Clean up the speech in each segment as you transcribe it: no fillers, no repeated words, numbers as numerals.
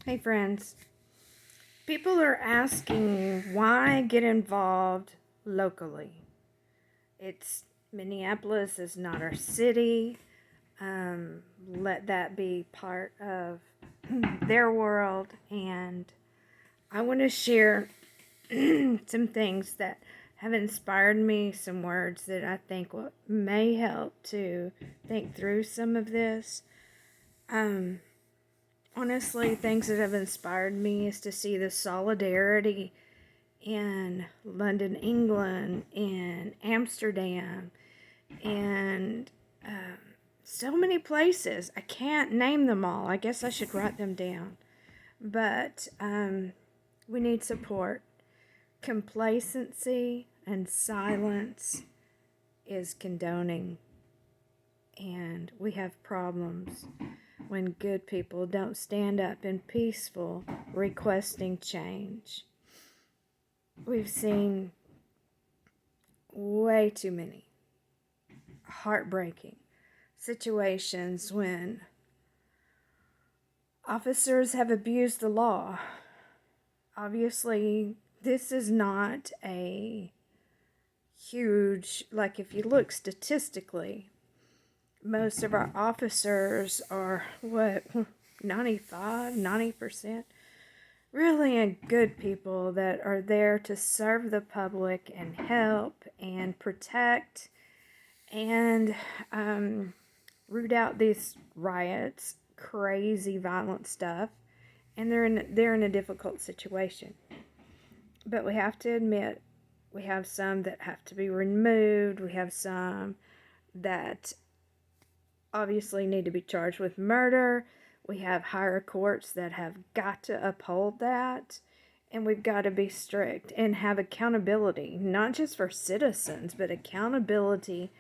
Hey friends, people are asking why get involved locally. It's Minneapolis is not our city. Let that be part of their world, and I want to share some things that have inspired me, some words that I think may help to think through some of this. Honestly, things that have inspired me is to see the solidarity in London, England, in Amsterdam, and so many places. I can't name them all. I guess I should write them down. But we need support. Complacency and silence is condoning, and we have problems when good people don't stand up and peaceful requesting change. We've seen way too many heartbreaking situations when officers have abused the law. Obviously, this is not a huge, like if you look statistically, most of our officers are 95, 90% really good people that are there to serve the public and help and protect and root out these riots, crazy violent stuff, and they're in a difficult situation. But we have to admit, we have some that have to be removed. We have some that obviously need to be charged with murder. We have higher courts that have got to uphold that. And we've got to be strict and have accountability, not just for citizens, but accountability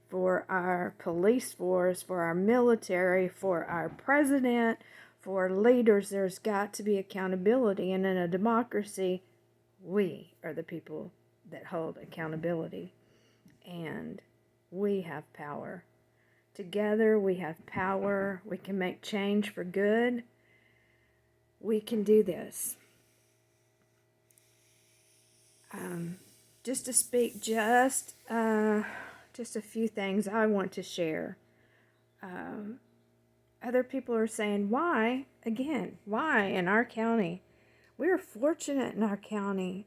for our police force, for our military, for our president, for leaders. There's got to be accountability. And in a democracy, we are the people that hold accountability. And we have power. Together we have power. We can make change for good. We can do this. Just to speak just a few things I want to share. Other people are saying, why? Again, why in our county? We are fortunate in our county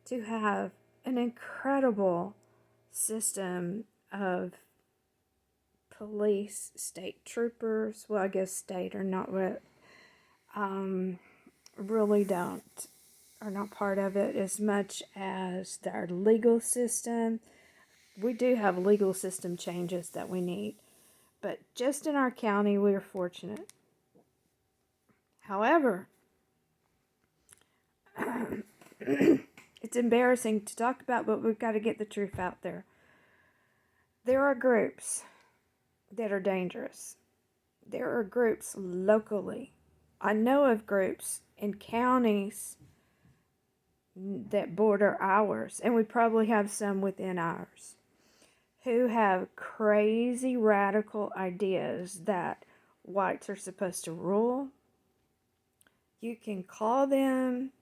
to have an incredible system of police, state troopers. Well, I guess state are not what, really are not part of it as much as our legal system. We do have legal system changes that we need, but just in our county, we are fortunate. However, it's embarrassing to talk about, but we've got to get the truth out there. There are groups that are dangerous. There are groups locally. I know of groups in counties that border ours, and we probably have some within ours, who have crazy radical ideas that whites are supposed to rule. You can call them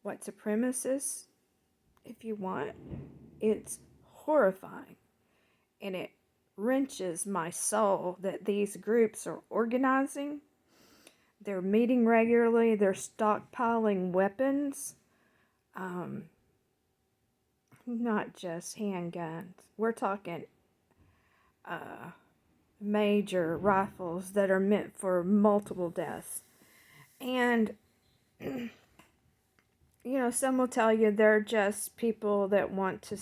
white supremacists if you want. It's horrifying, and it wrenches my soul that these groups are organizing. They're meeting regularly. They're stockpiling weapons. Not just handguns. We're talking major rifles that are meant for multiple deaths. And, some will tell you they're just people that want to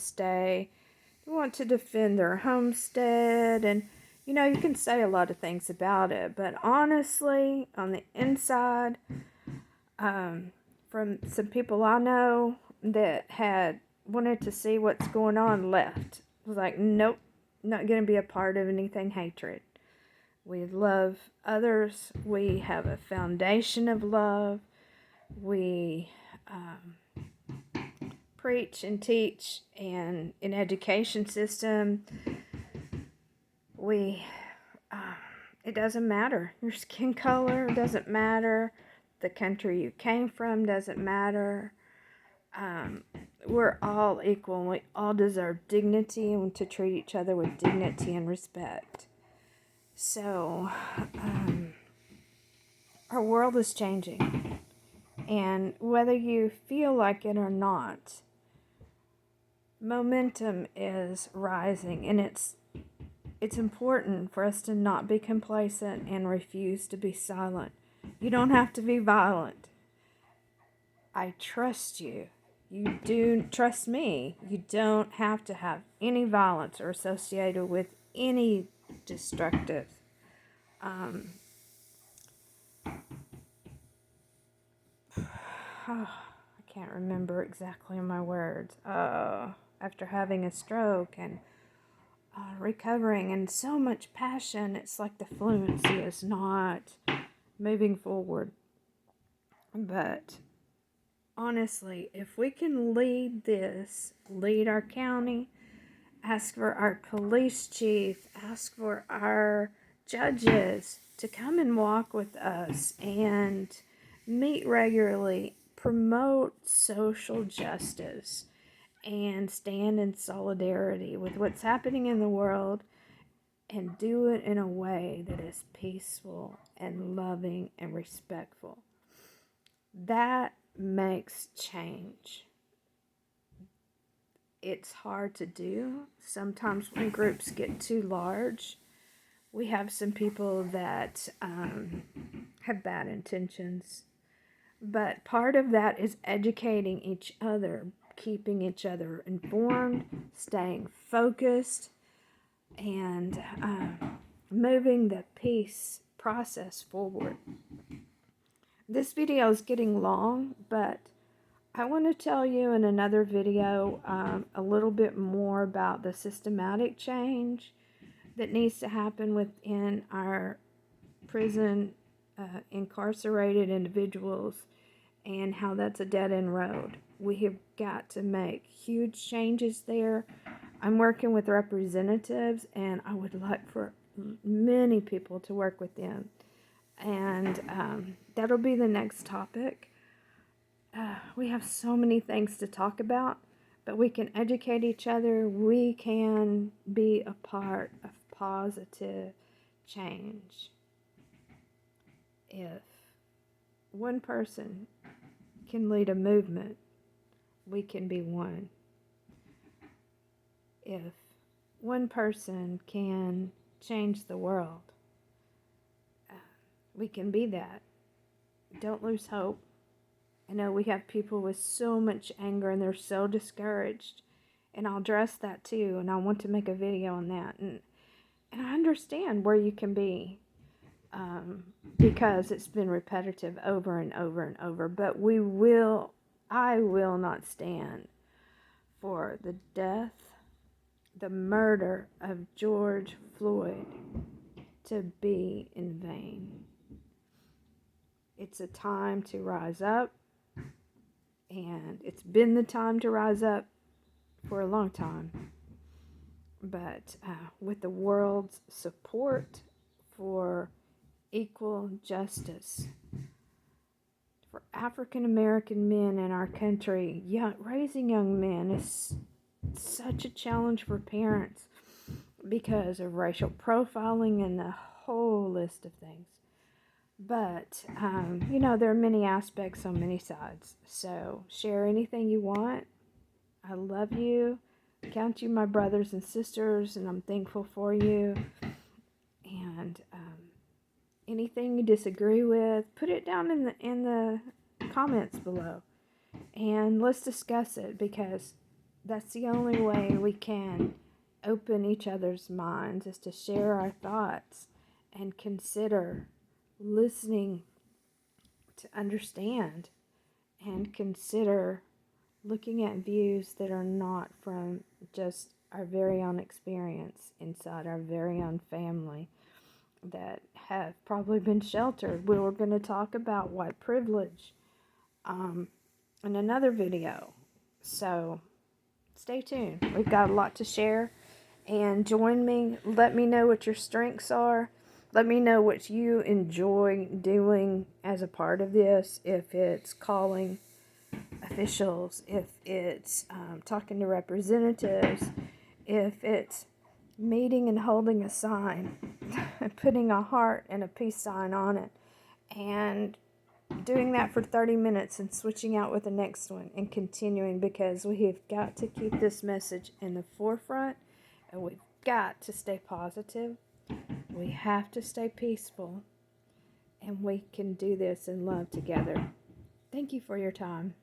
want to defend their homestead. And, you can say a lot of things about it. But honestly, on the inside, from some people I know that had wanted to see what's going on left. Was like, nope, not going to be a part of anything hatred. We love others. We have a foundation of love. We preach and teach, and in education system, it doesn't matter. Your skin color doesn't matter. the country you came from doesn't matter. We're all equal, and we all deserve dignity and to treat each other with dignity and respect. So, our world is changing, and whether you feel like it or not, momentum is rising, and it's important for us to not be complacent and refuse to be silent. You don't have to be violent. I trust you. You do trust me. You don't have to have any violence or associated with any destructive. I can't remember exactly my words. After having a stroke and recovering and so much passion, it's like the fluency is not moving forward. But honestly, if we can lead our county, ask for our police chief, ask for our judges to come and walk with us and meet regularly, promote social justice, and stand in solidarity with what's happening in the world, and do it in a way that is peaceful and loving and respectful. That makes change. It's hard to do. Sometimes when groups get too large, we have some people that have bad intentions. But part of that is educating each other, keeping each other informed, staying focused, and moving the peace process forward. This video is getting long, but I want to tell you in another video a little bit more about the systematic change that needs to happen within our prison incarcerated individuals, and how that's a dead-end road. We have got to make huge changes there. I'm working with representatives, and I would like for many people to work with them. And that'll be the next topic. We have so many things to talk about, but we can educate each other. We can be a part of positive change. If one person can lead a movement, we can be one. If one person can change the world, we can be that. Don't lose hope. I know we have people with so much anger and they're so discouraged, and I'll address that too, and I want to make a video on that, and I understand where you can be, because it's been repetitive over and over and over. But I will not stand for the death, the murder of George Floyd to be in vain. It's a time to rise up, and it's been the time to rise up for a long time. But with the world's support for equal justice for African American men in our country, raising young men is such a challenge for parents because of racial profiling and a whole list of things. But, there are many aspects on many sides. So share anything you want. I love you. Count you my brothers and sisters, and I'm thankful for you. And anything you disagree with, put it down in the comments below, and let's discuss it, because that's the only way we can open each other's minds, is to share our thoughts and consider listening to understand, and consider looking at views that are not from just our very own experience inside our very own family, that have probably been sheltered. We were going to talk about white privilege in another video, so stay tuned. We've got a lot to share, and join me. Let me know what your strengths are, Let me know what you enjoy doing as a part of this, if it's calling officials, if it's talking to representatives, if it's meeting and holding a sign, putting a heart and a peace sign on it, and doing that for 30 minutes and switching out with the next one and continuing, because we have got to keep this message in the forefront, and we've got to stay positive. We have to stay peaceful, and we can do this in love together. Thank you for your time.